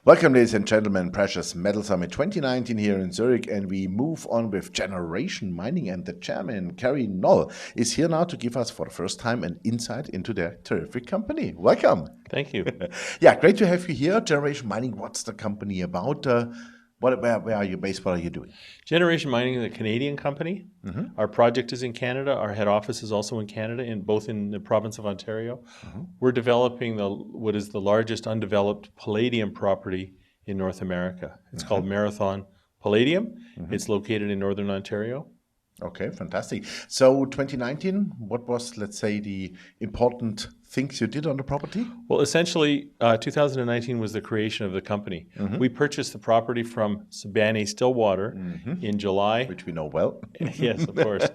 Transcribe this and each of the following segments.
Welcome, ladies and gentlemen, Precious Metal Summit 2019 here in Zurich, and we move on with Generation Mining, and the Chairman Kerry Knoll is here now to give us for the first time an insight into their terrific company. Welcome. Thank you. Yeah, great to have you here. Generation Mining, what's the company about? Where are you based? What are you doing? Generation Mining is a Canadian company. Our project is in Canada. Our head office is also in Canada, both in the province of Ontario. We're developing what is the largest undeveloped palladium property in North America. It's called Marathon Palladium. It's located in Northern Ontario. Okay, fantastic. So 2019, what was, let's say, the important things you did on the property? Well, essentially, 2019 was the creation of the company. We purchased the property from Sibanye Stillwater in July. Which we know well. Yes, of course.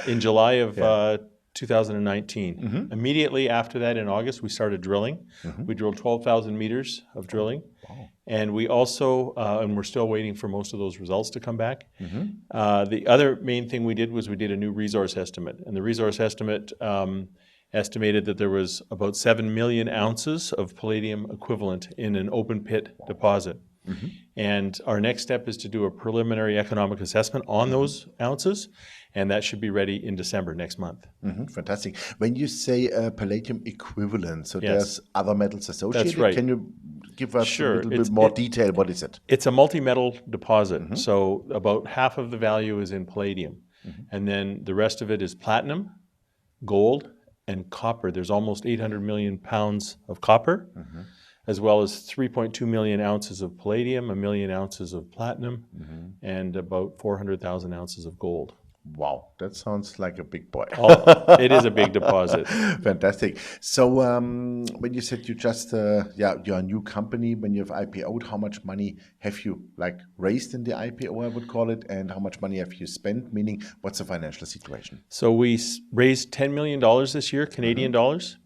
In July of 2019. Immediately after that, in August, we started drilling. We drilled 12,000 meters of drilling. Wow. And we also, and we're still waiting for most of those results to come back. The other main thing we did was we did a new resource estimate. And the resource estimate estimated that there was about 7 million ounces of palladium equivalent in an open pit deposit. And our next step is to do a preliminary economic assessment on those ounces, and that should be ready in December next month. Fantastic. When you say palladium equivalent, so Yes. there's other metals associated. That's right. Can you give us Sure. a little bit more detail? What is it? It's a multi-metal deposit, so about half of the value is in palladium, and then the rest of it is platinum, gold, and copper. There's almost 800 million pounds of copper, as well as 3.2 million ounces of palladium, 1 million ounces of platinum, and about 400,000 ounces of gold. Wow, that sounds like a big boy. It is a big deposit. Fantastic. So when you said you just, you're a new company, when you have IPO'd, how much money have you raised in the IPO, I would call it, and how much money have you spent, meaning what's the financial situation? So we raised $10 million this year, Canadian dollars,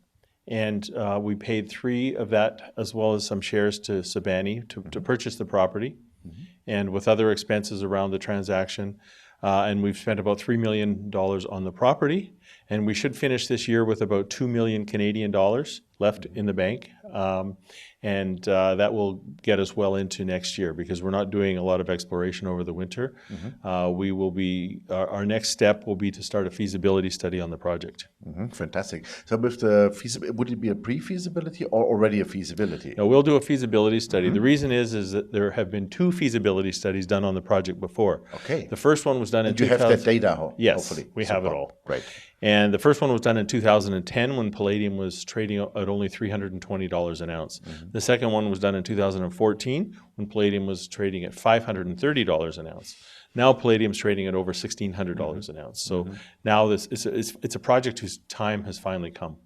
and we paid 3 of that, as well as some shares to Sibanye to purchase the property, and with other expenses around the transaction. And we've spent about $3 million on the property, and we should finish this year with about 2 million Canadian dollars left in the bank. And that will get us well into next year, because we're not doing a lot of exploration over the winter. We will be, our next step will be to start a feasibility study on the project. Fantastic. So with the feasibility, would it be a pre-feasibility or already a feasibility? No, we'll do a feasibility study. The reason is that there have been 2 feasibility studies done on the project before. Okay. The first one was done in 2000. You have that data, Yes, hopefully. we have it all. Great. And the first one was done in 2010 when palladium was trading at only $320 an ounce. The second one was done in 2014 when palladium was trading at $530 an ounce. Now palladium's trading at over $1,600 an ounce. So now it's a project whose time has finally come.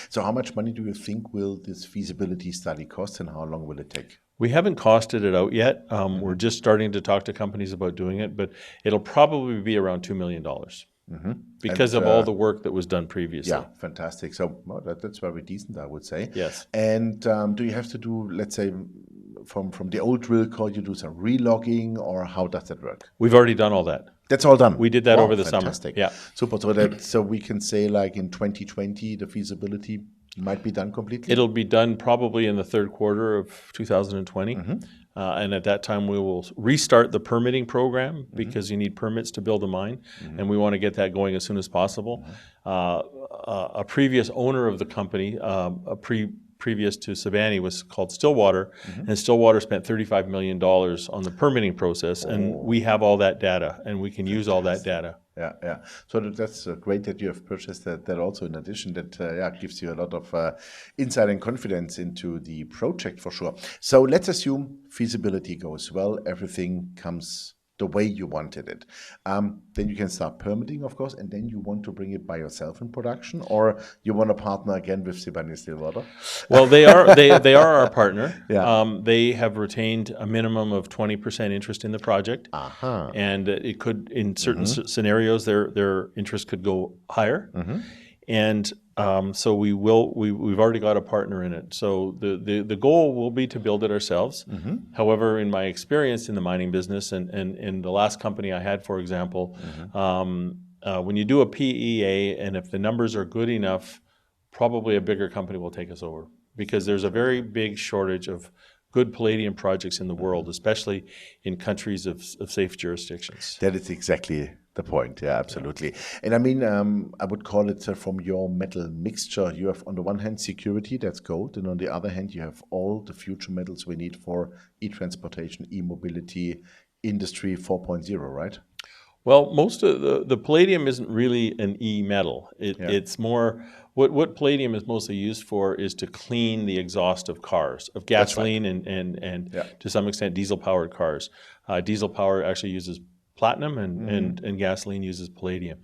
So how much money do you think will this feasibility study cost, and how long will it take? We haven't costed it out yet. We're just starting to talk to companies about doing it, but it'll probably be around $2 million. Because of all the work that was done previously. Yeah, fantastic. So that's very decent, I would say. Yes. And do you have to do, let's say, from the old drill core, you do some relogging, or how does that work? We've already done all that. That's all done? We did that over the fantastic. summer. Yeah. Super. So we can say in 2020, the feasibility might be done completely? It'll be done probably in the third quarter of 2020. And at that time, we will restart the permitting program, because you need permits to build a mine, and we want to get that going as soon as possible. A previous owner of the company, previous to Sibanye, was called Stillwater, and Stillwater spent $35 million on the permitting process, and we have all that data, and we can use all that data. Yeah. So that's great that you have purchased that also. In addition, that gives you a lot of insight and confidence into the project for sure. So let's assume feasibility goes well, everything comes the way you wanted it. Then you can start permitting, of course, and then you want to bring it by yourself in production, or you want to partner again with Sibanye Stillwater? Well, they are our partner. Yeah. They have retained a minimum of 20% interest in the project, and it could, in certain scenarios, their interest could go higher. And so we've already got a partner in it. So the goal will be to build it ourselves. However, in my experience in the mining business, and in the last company I had, for example, when you do a PEA, and if the numbers are good enough, probably a bigger company will take us over, because there's a very big shortage of good palladium projects in the world, especially in countries of safe jurisdictions. That is exactly the point. Yeah, absolutely. And I mean, I would call it from your metal mixture, you have on the one hand security, that's gold, and on the other hand, you have all the future metals we need for e-transportation, e-mobility, industry 4.0, right? Well, most of the palladium isn't really an E metal. It's more, what palladium is mostly used for is to clean the exhaust of cars, of gasoline and to some extent diesel-powered cars. Diesel power actually uses platinum and gasoline uses palladium.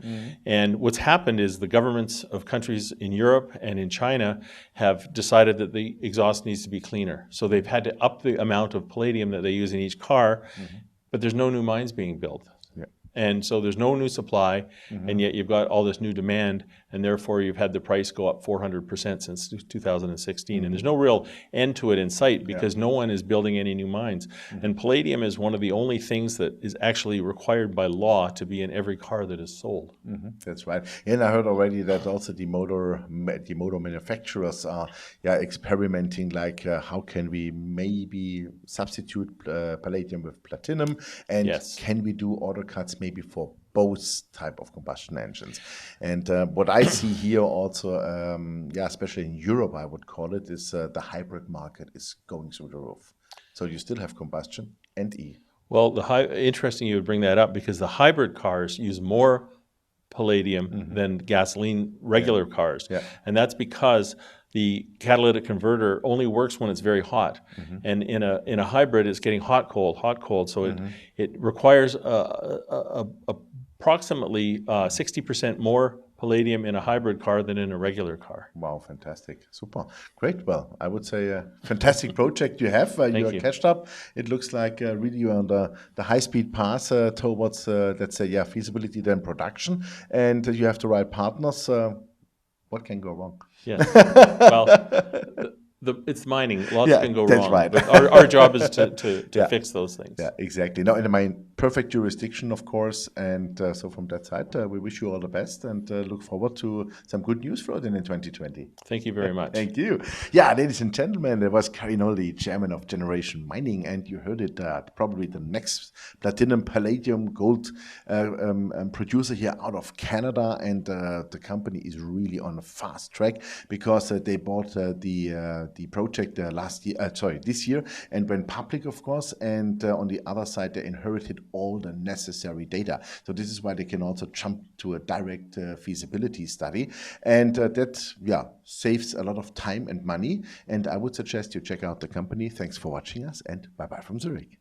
And what's happened is the governments of countries in Europe and in China have decided that the exhaust needs to be cleaner. So they've had to up the amount of palladium that they use in each car, but there's no new mines being built. And so there's no new supply, and yet you've got all this new demand, and therefore you've had the price go up 400% since 2016. And there's no real end to it in sight because no one is building any new mines. And palladium is one of the only things that is actually required by law to be in every car that is sold. That's right. And I heard already that also the motor manufacturers are experimenting, like how can we maybe substitute palladium with platinum, and can we do auto cuts maybe for both type of combustion engines. And what I see here also, especially in Europe, I would call it, is the hybrid market is going through the roof. So you still have combustion and E. Well, interesting you would bring that up because the hybrid cars use more palladium than gasoline regular cars. And that's because the catalytic converter only works when it's very hot. And in a hybrid, it's getting hot, cold. So it requires approximately 60% more palladium in a hybrid car than in a regular car. Wow, fantastic. Super. Great. Well, I would say a fantastic project you have. You are catched up. It looks like really you're on the high-speed path towards, let's say, feasibility, then production. And you have the right partners. What can go wrong? Yes. Well, it's mining. Lots can go wrong. Right. But our job is to fix those things. Yeah, exactly. Now, in my perfect jurisdiction, of course. And so from that side, we wish you all the best and look forward to some good news for it in 2020. Thank you very much. Thank you. Yeah, ladies and gentlemen, there was Kerry Knoll, the chairman of Generation Mining, and you heard it, probably the next platinum, palladium, gold producer here out of Canada. And the company is really on a fast track because they bought the project this year and went public, of course. And on the other side, they inherited all the necessary data. So this is why they can also jump to a direct feasibility study. And that saves a lot of time and money. And I would suggest you check out the company. Thanks for watching us, and bye-bye from Zurich.